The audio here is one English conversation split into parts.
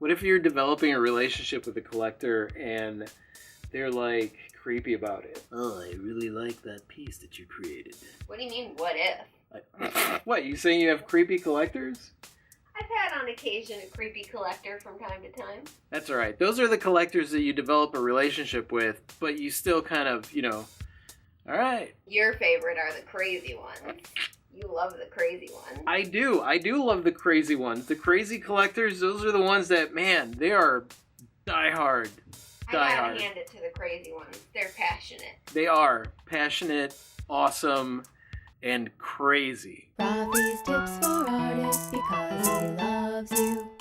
What if you're developing a relationship with a collector and they're like creepy about it? Oh, I really like that piece that you created. What do you mean, what if? What, you saying you have creepy collectors? I've had on occasion a creepy collector from time to time. That's alright. Those are the collectors that you develop a relationship with, but you still kind of, alright. Your favorite are the crazy ones. You love the crazy ones. I do love the crazy ones. The crazy collectors, those are the ones that, man, they are diehard. I gotta hand it to the crazy ones. They're passionate. They are passionate, awesome, and crazy. Rafi's tips for artists because he loves you.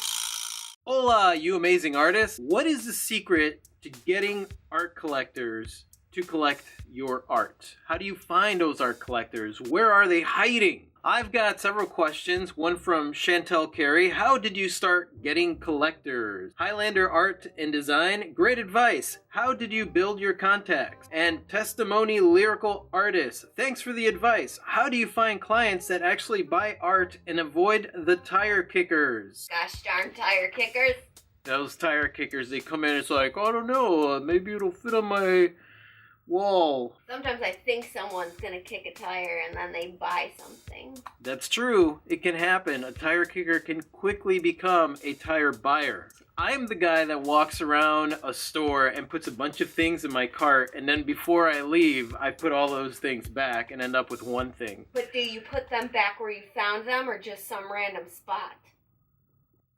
Hola, you amazing artists. What is the secret to getting art collectors to collect your art? How do you find those art collectors? Where are they hiding? I've got several questions. One from Chantel Carey. How did you start getting collectors? Highlander Art and Design. Great advice. How did you build your contacts? And Testimony Lyrical Artist. Thanks for the advice. How do you find clients that actually buy art and avoid the tire kickers? Gosh darn tire kickers. Those tire kickers, they come in and it's like, I don't know, maybe it'll fit on my wall. Sometimes I think someone's gonna kick a tire and then they buy something. That's true. It can happen. A tire kicker can quickly become a tire buyer. I'm the guy that walks around a store and puts a bunch of things in my cart, and then before I leave, I put all those things back and end up with one thing. But do you put them back where you found them or just some random spot?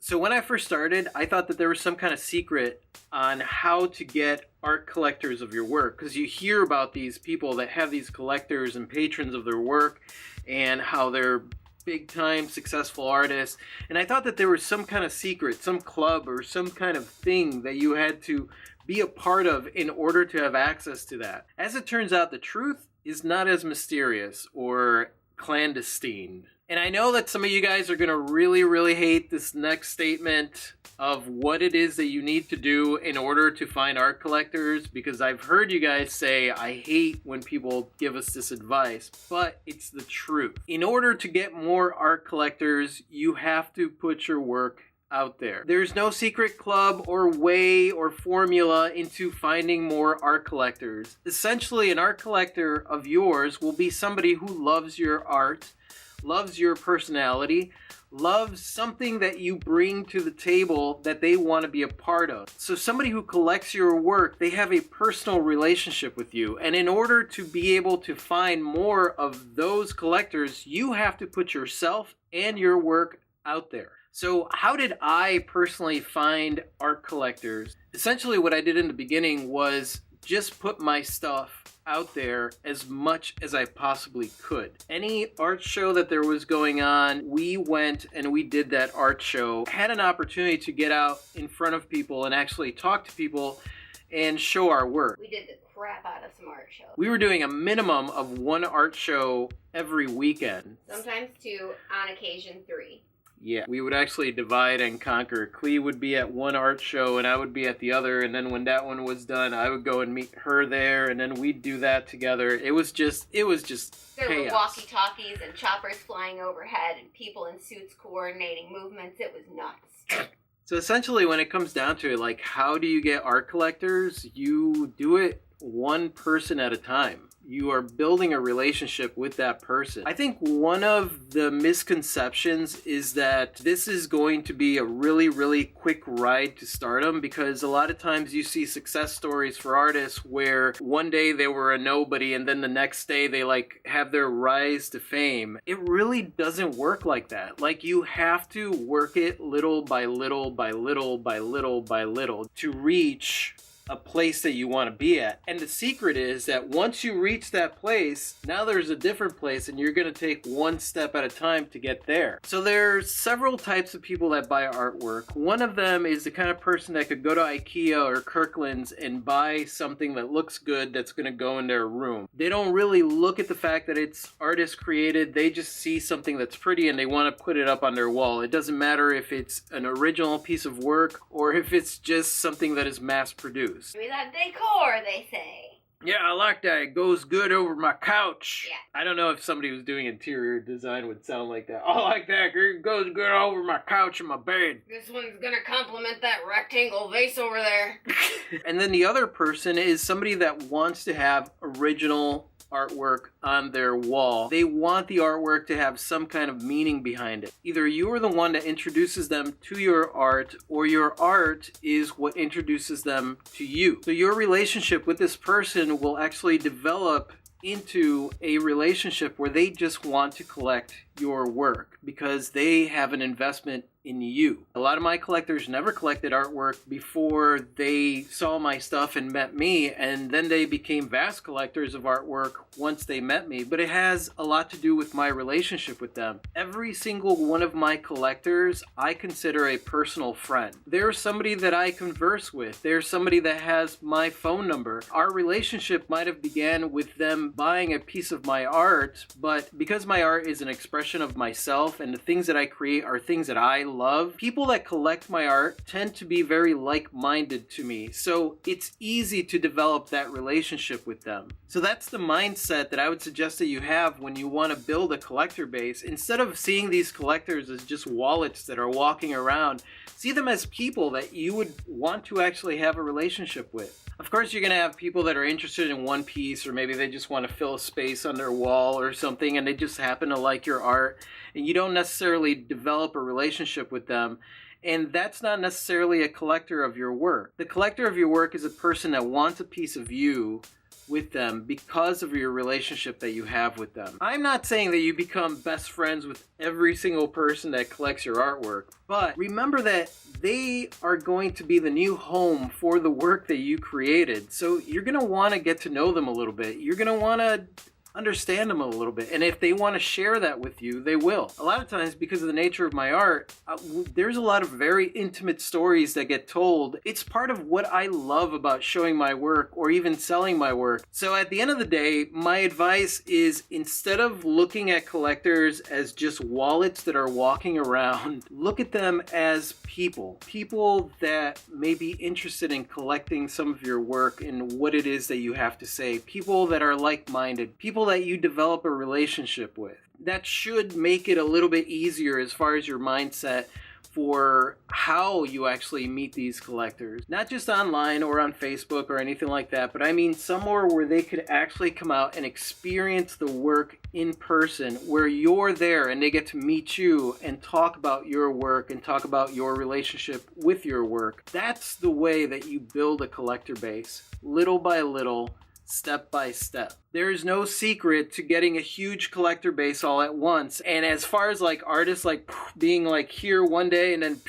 So when I first started, I thought that there was some kind of secret on how to get art collectors of your work, because you hear about these people that have these collectors and patrons of their work and how they're big time successful artists, and I thought that there was some kind of secret, some club or some kind of thing that you had to be a part of in order to have access to that. As it turns out, the truth is not as mysterious or clandestine. And I know that some of you guys are going to really, really hate this next statement of what it is that you need to do in order to find art collectors, because I've heard you guys say, I hate when people give us this advice, but it's the truth. In order to get more art collectors, you have to put your work out there. There's no secret club or way or formula into finding more art collectors. Essentially, an art collector of yours will be somebody who loves your art, loves your personality, loves something that you bring to the table that they want to be a part of. So somebody who collects your work, they have a personal relationship with you. And in order to be able to find more of those collectors, you have to put yourself and your work out there. So how did I personally find art collectors? Essentially what I did in the beginning was just put my stuff out there as much as I possibly could. Any art show that there was going on, we went and we did that art show. Had an opportunity to get out in front of people and actually talk to people and show our work. We did the crap out of some art shows. We were doing a minimum of one art show every weekend. Sometimes two, on occasion three. Yeah, we would actually divide and conquer. Clee would be at one art show and I would be at the other, and then when that one was done, I would go and meet her there, and then we'd do that together. It was just There chaos. were walkie-talkies and choppers flying overhead and people in suits coordinating movements. It was nuts. So essentially, when it comes down to it, like, how do you get art collectors? You do it one person at a time. You are building a relationship with that person. I think one of the misconceptions is that this is going to be a really, really quick ride to stardom, because a lot of times you see success stories for artists where one day they were a nobody and then the next day they have their rise to fame. It really doesn't work like that. Like, you have to work it little by little by little by little by little to reach a place that you want to be at. And the secret is that once you reach that place, now there's a different place and you're going to take one step at a time to get there. So there's several types of people that buy artwork. One of them is the kind of person that could go to IKEA or Kirkland's and buy something that looks good that's going to go in their room. They don't really look at the fact that it's artist created. They just see something that's pretty and they want to put it up on their wall. It doesn't matter if it's an original piece of work or if it's just something that is mass produced. Give me that decor, they say. Yeah, I like that. It goes good over my couch. Yeah. I don't know if somebody was doing interior design would sound like that. I like that. It goes good over my couch and my bed. This one's gonna complement that rectangle vase over there. And then the other person is somebody that wants to have original artwork on their wall. They want the artwork to have some kind of meaning behind it. Either you are the one that introduces them to your art, or your art is what introduces them to you. So your relationship with this person will actually develop into a relationship where they just want to collect your work because they have an investment in you. A lot of my collectors never collected artwork before they saw my stuff and met me, and then they became vast collectors of artwork once they met me, but it has a lot to do with my relationship with them. Every single one of my collectors I consider a personal friend. They're somebody that I converse with. They're somebody that has my phone number. Our relationship might have began with them buying a piece of my art, but because my art is an expression of myself and the things that I create are things that I love, people that collect my art tend to be very like-minded to me. So it's easy to develop that relationship with them. So that's the mindset that I would suggest that you have when you want to build a collector base. Instead of seeing these collectors as just wallets that are walking around, see them as people that you would want to actually have a relationship with. Of course, you're going to have people that are interested in one piece, or maybe they just want to fill a space on their wall or something, and they just happen to like your art, and you don't necessarily develop a relationship with them. And that's not necessarily a collector of your work. The collector of your work is a person that wants a piece of you with them because of your relationship that you have with them. I'm not saying that you become best friends with every single person that collects your artwork, but remember that they are going to be the new home for the work that you created. So you're going to want to get to know them a little bit. You're going to want to understand them a little bit, and if they want to share that with you, they will. A lot of times, because of the nature of my art, there's a lot of very intimate stories that get told. It's part of what I love about showing my work or even selling my work. So at the end of the day, my advice is, instead of looking at collectors as just wallets that are walking around, look at them as people that may be interested in collecting some of your work and what it is that you have to say, people that are like-minded, people that you develop a relationship with. That should make it a little bit easier as far as your mindset for how you actually meet these collectors. Not just online or on Facebook or anything like that, but I mean somewhere where they could actually come out and experience the work in person, where you're there and they get to meet you and talk about your work and talk about your relationship with your work. That's the way that you build a collector base, little by little, step by step. There is no secret to getting a huge collector base all at once. And as far as like artists like being like here one day and then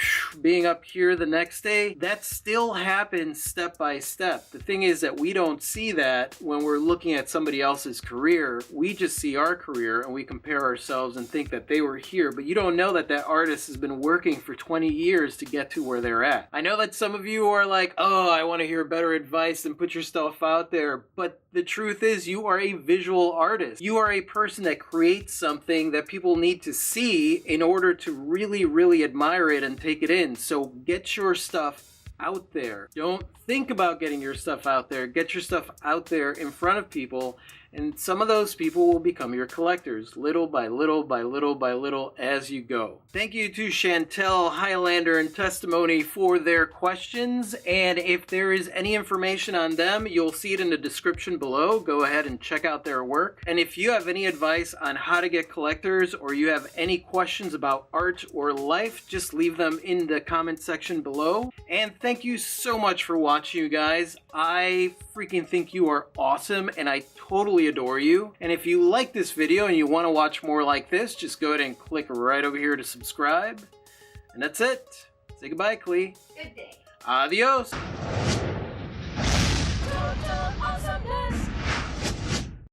being up here the next day, that still happens step by step. The thing is that we don't see that when we're looking at somebody else's career. We just see our career and we compare ourselves and think that they were here, but you don't know that that artist has been working for 20 years to get to where they're at. I know that some of you are like, oh, I want to hear better advice and put your stuff out there, but the truth is you are a visual artist. You are a person that creates something that people need to see in order to really, really admire it and take it in. So get your stuff out there. Don't think about getting your stuff out there. Get your stuff out there in front of people, and some of those people will become your collectors, little by little by little by little as you go. Thank you to Chantel, Highlander, and Testimony for their questions, and if there is any information on them, you'll see it in the description below. Go ahead and check out their work. And if you have any advice on how to get collectors, or you have any questions about art or life, just leave them in the comment section below. And thank you so much for watching, you guys. I freaking think you are awesome, and I totally adore you. And if you like this video and you want to watch more like this, just go ahead and click right over here to subscribe. And that's it. Say goodbye, Clee. Good day. Adios.